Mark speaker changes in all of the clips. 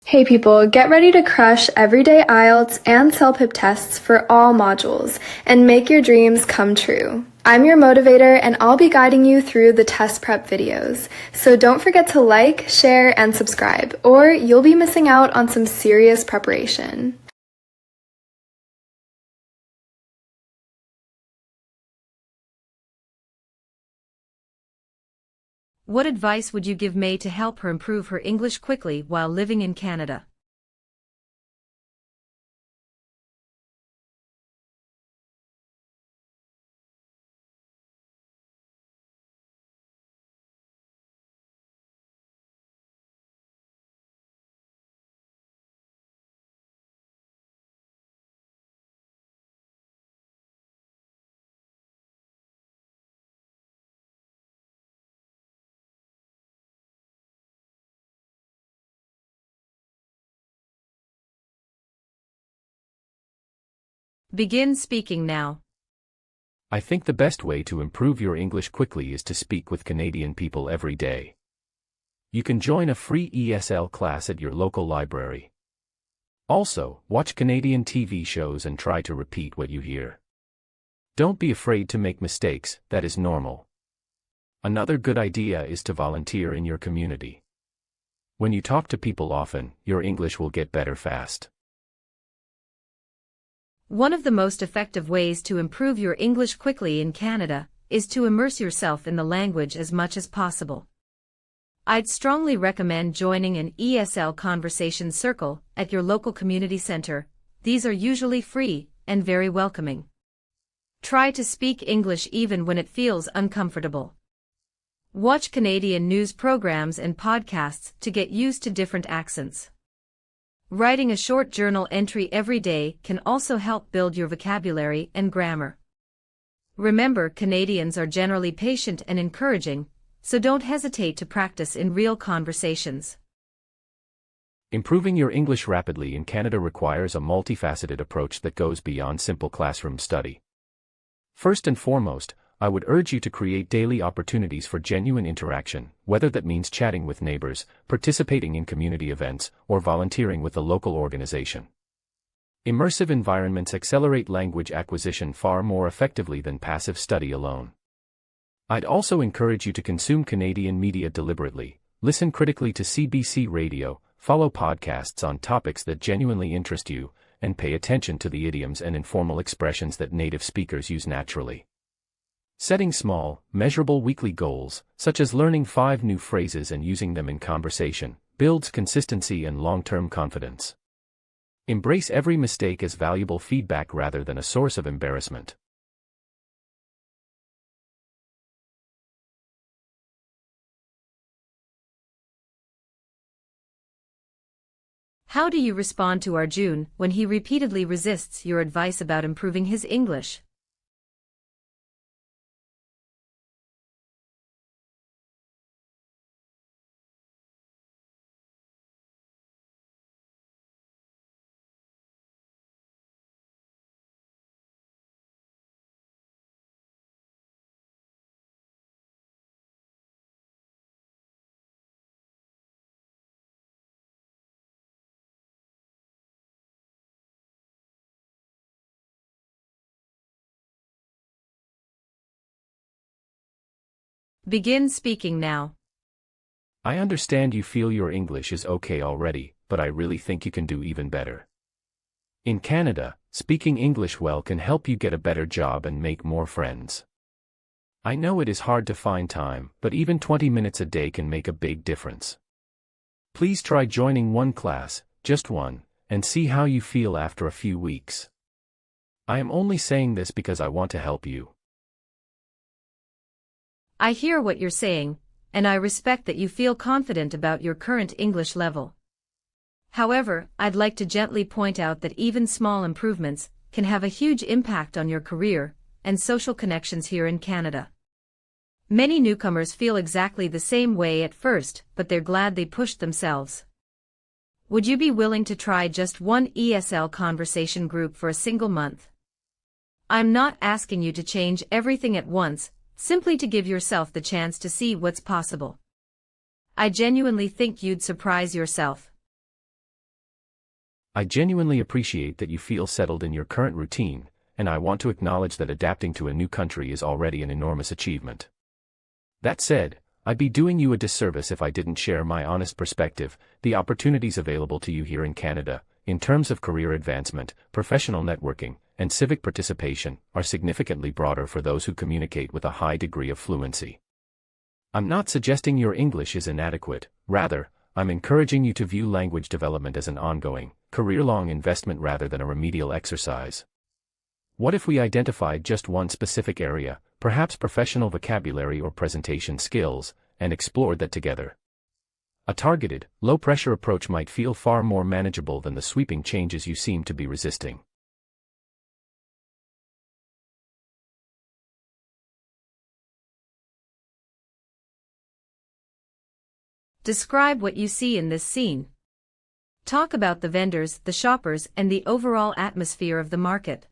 Speaker 1: Hey people, get ready to crush everyday IELTS and CELPIP tests for all modules and make your dreams come true. I'm your motivator and I'll be guiding you through the test prep videos. So don't forget to like, share, and subscribe, or you'll be missing out on some serious preparation.
Speaker 2: What advice would you give May to help her improve her English quickly while living in Canada? Begin speaking now.
Speaker 3: I think the best way to improve your English quickly is to speak with Canadian people every day. You can join a free ESL class at your local library. Also, watch Canadian TV shows and try to repeat what you hear. Don't be afraid to make mistakes, that is normal. Another good idea is to volunteer in your community. When you talk to people often, your English will get better fast.
Speaker 2: One of the most effective ways to improve your English quickly in Canada is to immerse yourself in the language as much as possible. I'd strongly recommend joining an ESL conversation circle at your local community center. These are usually free and very welcoming. Try to speak English even when it feels uncomfortable. Watch Canadian news programs and podcasts to get used to different accents. Writing a short journal entry every day can also help build your vocabulary and grammar. Remember, Canadians are generally patient and encouraging, so don't hesitate to practice in real conversations.
Speaker 3: Improving your English rapidly in Canada requires a multifaceted approach that goes beyond simple classroom study. First and foremost, I would urge you to create daily opportunities for genuine interaction, whether that means chatting with neighbors, participating in community events, or volunteering with a local organization. Immersive environments accelerate language acquisition far more effectively than passive study alone. I'd also encourage you to consume Canadian media deliberately, listen critically to CBC radio, follow podcasts on topics that genuinely interest you, and pay attention to the idioms and informal expressions that native speakers use naturally. Setting small, measurable weekly goals, such as learning 5 new phrases and using them in conversation, builds consistency and long-term confidence. Embrace every mistake as valuable feedback rather than a source of embarrassment.
Speaker 2: How do you respond to Arjun when he repeatedly resists your advice about improving his English? Begin speaking now.
Speaker 3: I understand you feel your English is okay already, but I really think you can do even better. In Canada, speaking English well can help you get a better job and make more friends. I know it is hard to find time, but even 20 minutes a day can make a big difference. Please try joining one class, just one, and see how you feel after a few weeks. I am only saying this because I want to help you.
Speaker 2: I hear what you're saying, and I respect that you feel confident about your current English level. However, I'd like to gently point out that even small improvements can have a huge impact on your career and social connections here in Canada. Many newcomers feel exactly the same way at first, but they're glad they pushed themselves. Would you be willing to try just one ESL conversation group for a single month? I'm not asking you to change everything at once, simply to give yourself the chance to see what's possible. I genuinely think you'd surprise yourself.
Speaker 3: I genuinely appreciate that you feel settled in your current routine, and I want to acknowledge that adapting to a new country is already an enormous achievement. That said, I'd be doing you a disservice if I didn't share my honest perspective. The opportunities available to you here in Canada, in terms of career advancement, professional networking, and civic participation, are significantly broader for those who communicate with a high degree of fluency. I'm not suggesting your English is inadequate, rather, I'm encouraging you to view language development as an ongoing, career-long investment rather than a remedial exercise. What if we identified just one specific area, perhaps professional vocabulary or presentation skills, and explored that together? A targeted, low-pressure approach might feel far more manageable than the sweeping changes you seem to be resisting.
Speaker 2: Describe what you see in this scene. Talk about the vendors, the shoppers, and the overall atmosphere of the market.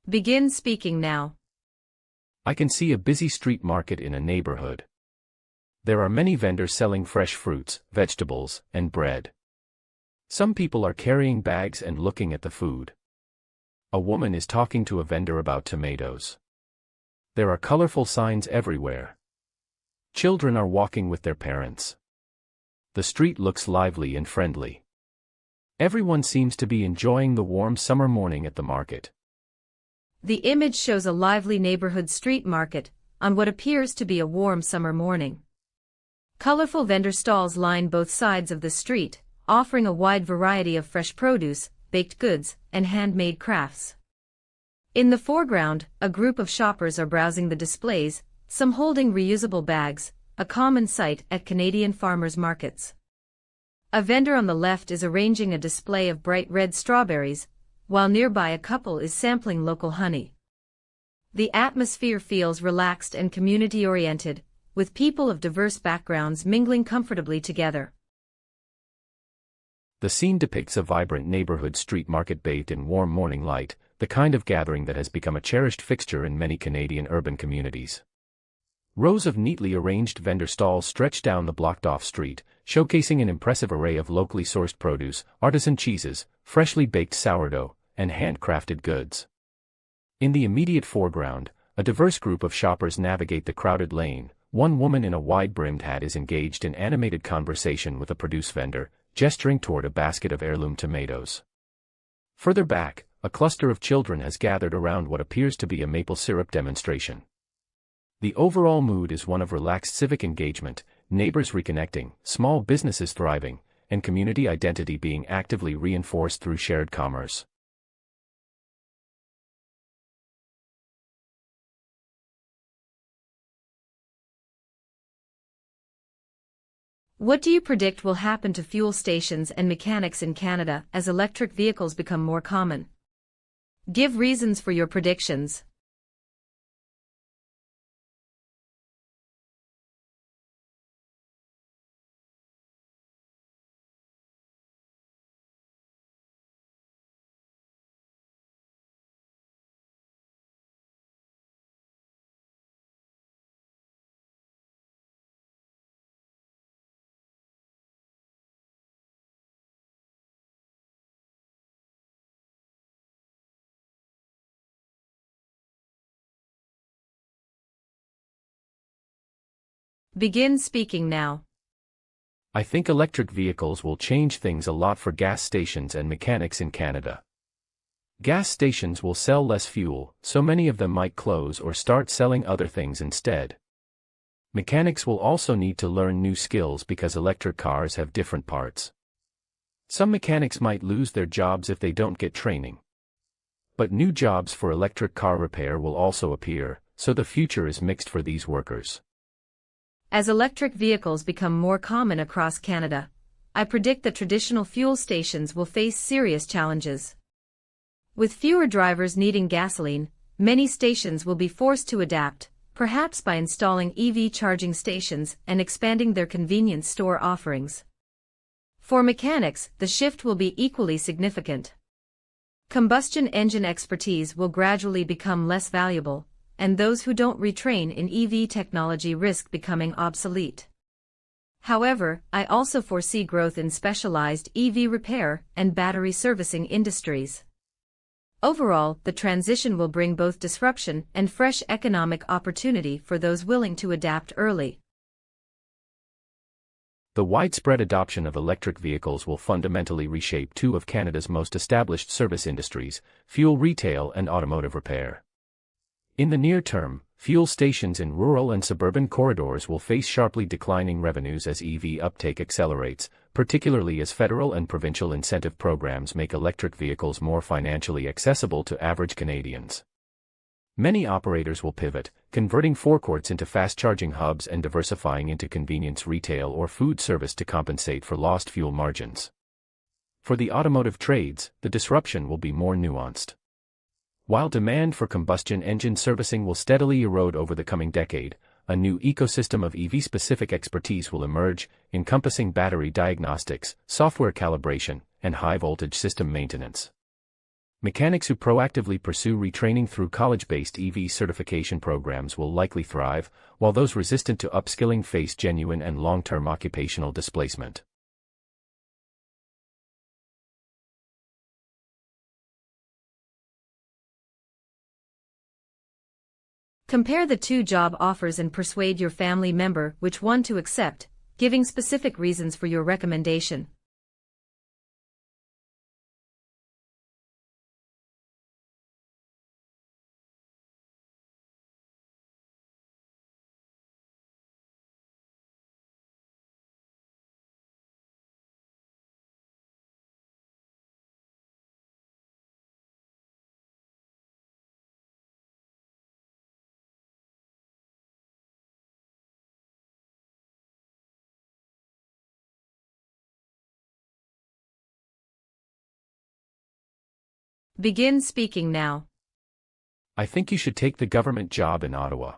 Speaker 2: Begin speaking now.
Speaker 3: I can see a busy street market in a neighborhood. There are many vendors selling fresh fruits, vegetables, and bread. Some people are carrying bags and looking at the food. A woman is talking to a vendor about tomatoes. There are colorful signs everywhere. Children are walking with their parents. The street looks lively and friendly. Everyone seems to be enjoying the warm summer morning at the market.
Speaker 2: The image shows a lively neighborhood street market on what appears to be a warm summer morning. Colorful vendor stalls line both sides of the street, offering a wide variety of fresh produce, baked goods, and handmade crafts. In the foreground, a group of shoppers are browsing the displays, some holding reusable bags, a common sight at Canadian farmers' markets. A vendor on the left is arranging a display of bright red strawberries, while nearby a couple is sampling local honey. The atmosphere feels relaxed and community-oriented, with people of diverse backgrounds mingling comfortably together.
Speaker 3: The scene depicts a vibrant neighborhood street market bathed in warm morning light, the kind of gathering that has become a cherished fixture in many Canadian urban communities. Rows of neatly arranged vendor stalls stretch down the blocked-off street, showcasing an impressive array of locally sourced produce, artisan cheeses, freshly baked sourdough, and handcrafted goods. In the immediate foreground, a diverse group of shoppers navigate the crowded lane. One woman in a wide-brimmed hat is engaged in animated conversation with a produce vendor, gesturing toward a basket of heirloom tomatoes. Further back, a cluster of children has gathered around what appears to be a maple syrup demonstration. The overall mood is one of relaxed civic engagement, neighbors reconnecting, small businesses thriving, and community identity being actively reinforced through shared commerce.
Speaker 2: What do you predict will happen to fuel stations and mechanics in Canada as electric vehicles become more common? Give reasons for your predictions. Begin speaking now.
Speaker 3: I think electric vehicles will change things a lot for gas stations and mechanics in Canada. Gas stations will sell less fuel, so many of them might close or start selling other things instead. Mechanics will also need to learn new skills because electric cars have different parts. Some mechanics might lose their jobs if they don't get training. But new jobs for electric car repair will also appear, so the future is mixed for these workers.
Speaker 2: As electric vehicles become more common across Canada, I predict that traditional fuel stations will face serious challenges. With fewer drivers needing gasoline, many stations will be forced to adapt, perhaps by installing EV charging stations and expanding their convenience store offerings. For mechanics, the shift will be equally significant. Combustion engine expertise will gradually become less valuable, and those who don't retrain in EV technology risk becoming obsolete. However, I also foresee growth in specialized EV repair and battery servicing industries. Overall, the transition will bring both disruption and fresh economic opportunity for those willing to adapt early.
Speaker 3: The widespread adoption of electric vehicles will fundamentally reshape two of Canada's most established service industries, fuel retail and automotive repair. In the near term, fuel stations in rural and suburban corridors will face sharply declining revenues as EV uptake accelerates, particularly as federal and provincial incentive programs make electric vehicles more financially accessible to average Canadians. Many operators will pivot, converting forecourts into fast-charging hubs and diversifying into convenience retail or food service to compensate for lost fuel margins. For the automotive trades, the disruption will be more nuanced. While demand for combustion engine servicing will steadily erode over the coming decade, a new ecosystem of EV-specific expertise will emerge, encompassing battery diagnostics, software calibration, and high-voltage system maintenance. Mechanics who proactively pursue retraining through college-based EV certification programs will likely thrive, while those resistant to upskilling face genuine and long-term occupational displacement.
Speaker 2: Compare the two job offers and persuade your family member which one to accept, giving specific reasons for your recommendation. Begin speaking now.
Speaker 3: I think you should take the government job in Ottawa.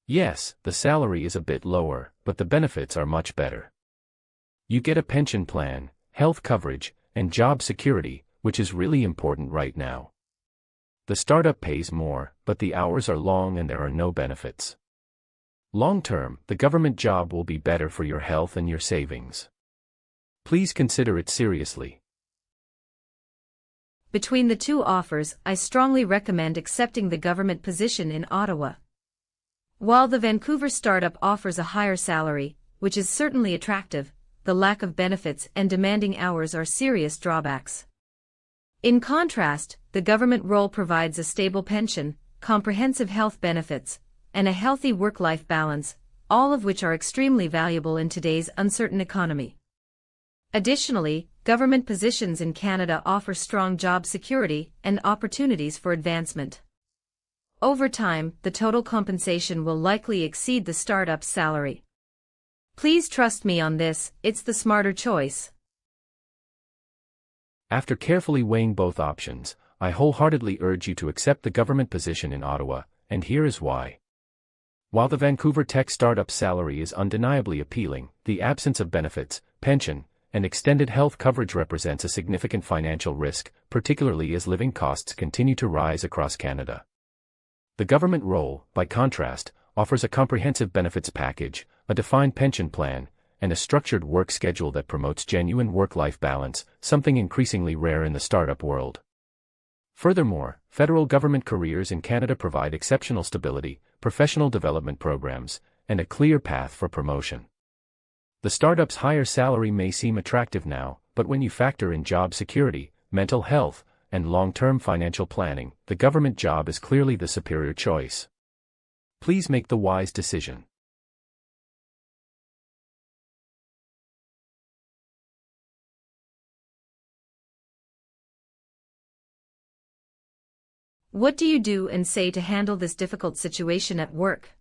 Speaker 3: Yes, the salary is a bit lower, but the benefits are much better. You get a pension plan, health coverage, and job security, which is really important right now. The startup pays more, but the hours are long and there are no benefits. Long term, the government job will be better for your health and your savings. Please consider it seriously.
Speaker 2: Between the two offers, I strongly recommend accepting the government position in Ottawa. While the Vancouver startup offers a higher salary, which is certainly attractive, the lack of benefits and demanding hours are serious drawbacks. In contrast, the government role provides a stable pension, comprehensive health benefits, and a healthy work-life balance, all of which are extremely valuable in today's uncertain economy. Additionally, government positions in Canada offer strong job security and opportunities for advancement. Over time, the total compensation will likely exceed the startup's salary. Please trust me on this, it's the smarter choice.
Speaker 3: After carefully weighing both options, I wholeheartedly urge you to accept the government position in Ottawa, and here is why. While the Vancouver tech startup's salary is undeniably appealing, the absence of benefits, pension, and extended health coverage represents a significant financial risk, particularly as living costs continue to rise across Canada. The government role, by contrast, offers a comprehensive benefits package, a defined pension plan, and a structured work schedule that promotes genuine work-life balance, something increasingly rare in the startup world. Furthermore, federal government careers in Canada provide exceptional stability, professional development programs, and a clear path for promotion. The startup's higher salary may seem attractive now, but when you factor in job security, mental health, and long-term financial planning, the government job is clearly the superior choice. Please make the wise decision.
Speaker 2: What do you do and say to handle this difficult situation at work?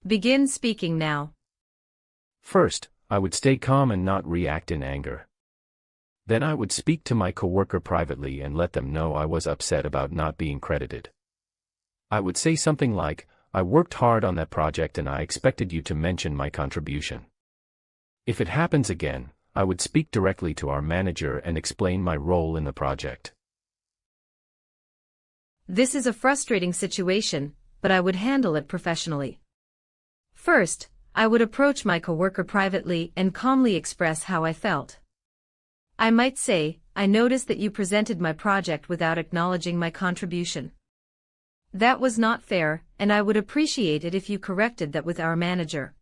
Speaker 2: Begin speaking now.
Speaker 3: First, I would stay calm and not react in anger. Then I would speak to my coworker privately and let them know I was upset about not being credited. I would say something like, "I worked hard on that project and I expected you to mention my contribution." If it happens again, I would speak directly to our manager and explain my role in the project.
Speaker 2: This is a frustrating situation, but I would handle it professionally. First, I would approach my coworker privately and calmly express how I felt. I might say, "I noticed that you presented my project without acknowledging my contribution. That was not fair, and I would appreciate it if you corrected that with our manager."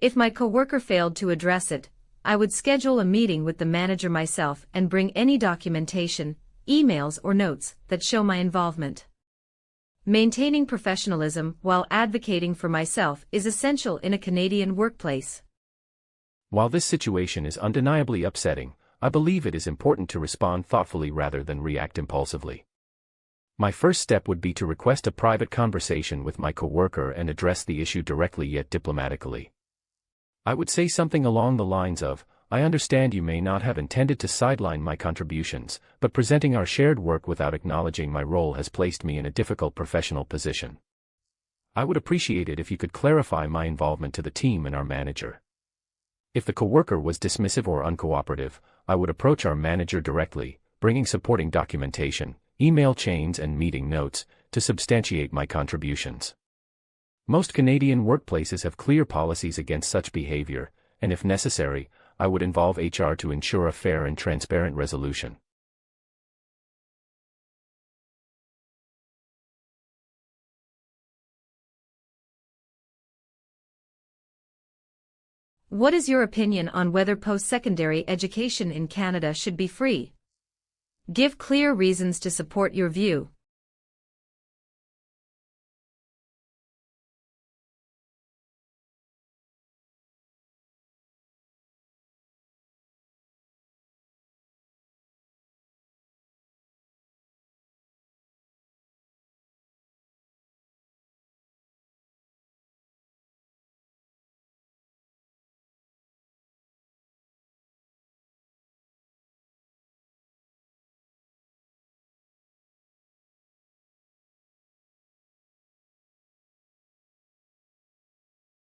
Speaker 2: If my coworker failed to address it, I would schedule a meeting with the manager myself and bring any documentation, emails or notes that show my involvement. Maintaining professionalism while advocating for myself is essential in a Canadian workplace.
Speaker 3: While this situation is undeniably upsetting, I believe it is important to respond thoughtfully rather than react impulsively. My first step would be to request a private conversation with my coworker and address the issue directly yet diplomatically. I would say something along the lines of, "I understand you may not have intended to sideline my contributions, but presenting our shared work without acknowledging my role has placed me in a difficult professional position. I would appreciate it if you could clarify my involvement to the team and our manager." If the coworker was dismissive or uncooperative, I would approach our manager directly, bringing supporting documentation, email chains and meeting notes, to substantiate my contributions. Most Canadian workplaces have clear policies against such behavior, and if necessary, I would involve HR to ensure a fair and transparent resolution.
Speaker 2: What is your opinion on whether post-secondary education in Canada should be free? Give clear reasons to support your view.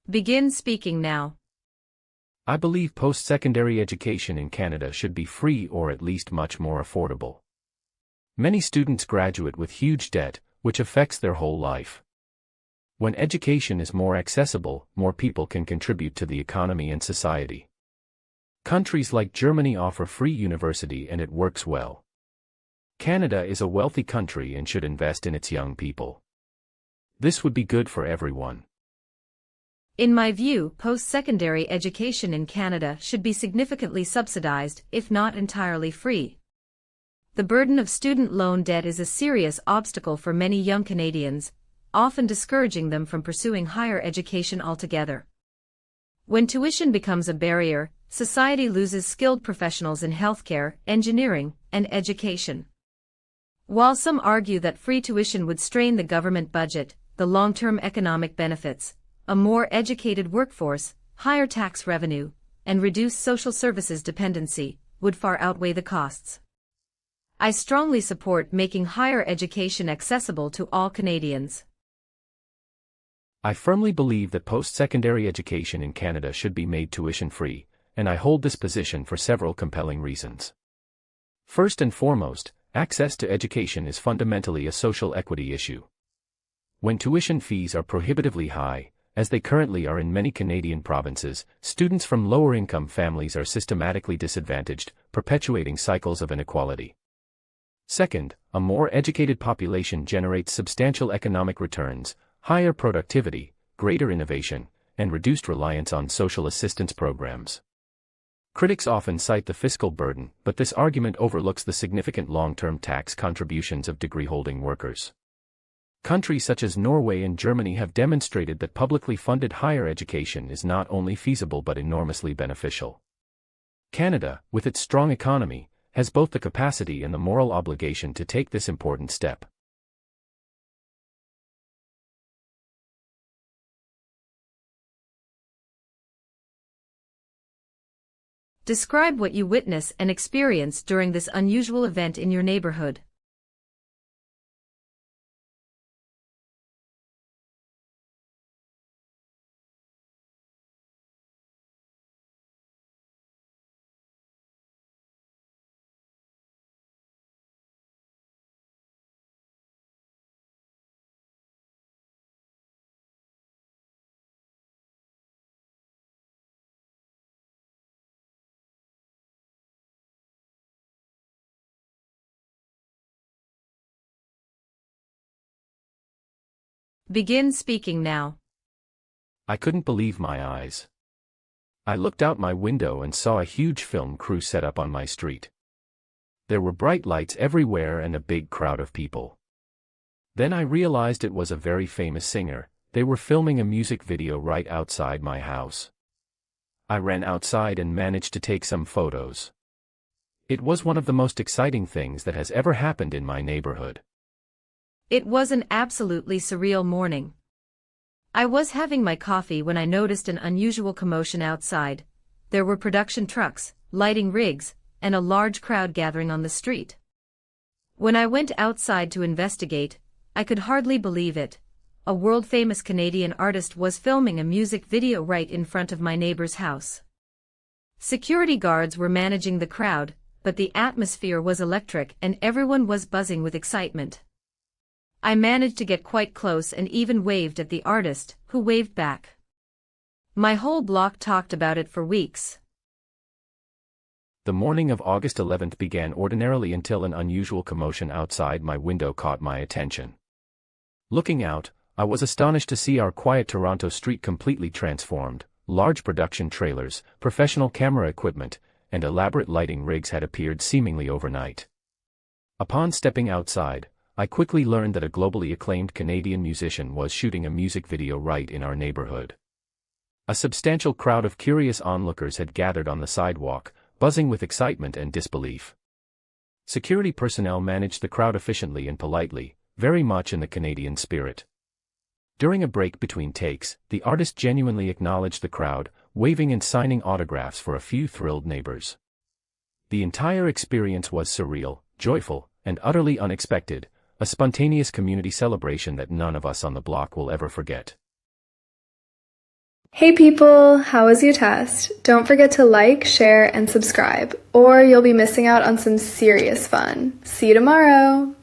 Speaker 2: Begin speaking now.
Speaker 3: I believe post-secondary education in Canada should be free or at least much more affordable. Many students graduate with huge debt, which affects their whole life. When education is more accessible, more people can contribute to the economy and society. Countries like Germany offer free university and it works well. Canada is a wealthy country and should invest in its young people. This would be good for everyone.
Speaker 2: In my view, post-secondary education in Canada should be significantly subsidized, if not entirely free. The burden of student loan debt is a serious obstacle for many young Canadians, often discouraging them from pursuing higher education altogether. When tuition becomes a barrier, society loses skilled professionals in healthcare, engineering, and education. While some argue that free tuition would strain the government budget, the long-term economic benefits, a more educated workforce, higher tax revenue, and reduced social services dependency, would far outweigh the costs. I strongly support making higher education accessible to all Canadians.
Speaker 3: I firmly believe that post-secondary education in Canada should be made tuition-free, and I hold this position for several compelling reasons. First and foremost, access to education is fundamentally a social equity issue. When tuition fees are prohibitively high, as they currently are in many Canadian provinces, students from lower-income families are systematically disadvantaged, perpetuating cycles of inequality. Second, a more educated population generates substantial economic returns, higher productivity, greater innovation, and reduced reliance on social assistance programs. Critics often cite the fiscal burden, but this argument overlooks the significant long-term tax contributions of degree-holding workers. Countries such as Norway and Germany have demonstrated that publicly funded higher education is not only feasible but enormously beneficial. Canada, with its strong economy, has both the capacity and the moral obligation to take this important step.
Speaker 2: Describe what you witness and experience during this unusual event in your neighborhood. Begin speaking now.
Speaker 3: I couldn't believe my eyes. I looked out my window and saw a huge film crew set up on my street. There were bright lights everywhere and a big crowd of people. Then I realized it was a very famous singer. They were filming a music video right outside my house. I ran outside and managed to take some photos. It was one of the most exciting things that has ever happened in my neighborhood.
Speaker 2: It was an absolutely surreal morning. I was having my coffee when I noticed an unusual commotion outside. There were production trucks, lighting rigs, and a large crowd gathering on the street. When I went outside to investigate, I could hardly believe it. A world-famous Canadian artist was filming a music video right in front of my neighbor's house. Security guards were managing the crowd, but the atmosphere was electric and everyone was buzzing with excitement. I managed to get quite close and even waved at the artist, who waved back. My whole block talked about it for weeks.
Speaker 3: The morning of August 11th began ordinarily until an unusual commotion outside my window caught my attention. Looking out, I was astonished to see our quiet Toronto street completely transformed. Large production trailers, professional camera equipment, and elaborate lighting rigs had appeared seemingly overnight. Upon stepping outside, I quickly learned that a globally acclaimed Canadian musician was shooting a music video right in our neighborhood. A substantial crowd of curious onlookers had gathered on the sidewalk, buzzing with excitement and disbelief. Security personnel managed the crowd efficiently and politely, very much in the Canadian spirit. During a break between takes, the artist genuinely acknowledged the crowd, waving and signing autographs for a few thrilled neighbors. The entire experience was surreal, joyful, and utterly unexpected, a spontaneous community celebration that none of us on the block will ever forget.
Speaker 1: Hey people, how was your test? Don't forget to like, share, and subscribe, or you'll be missing out on some serious fun. See you tomorrow!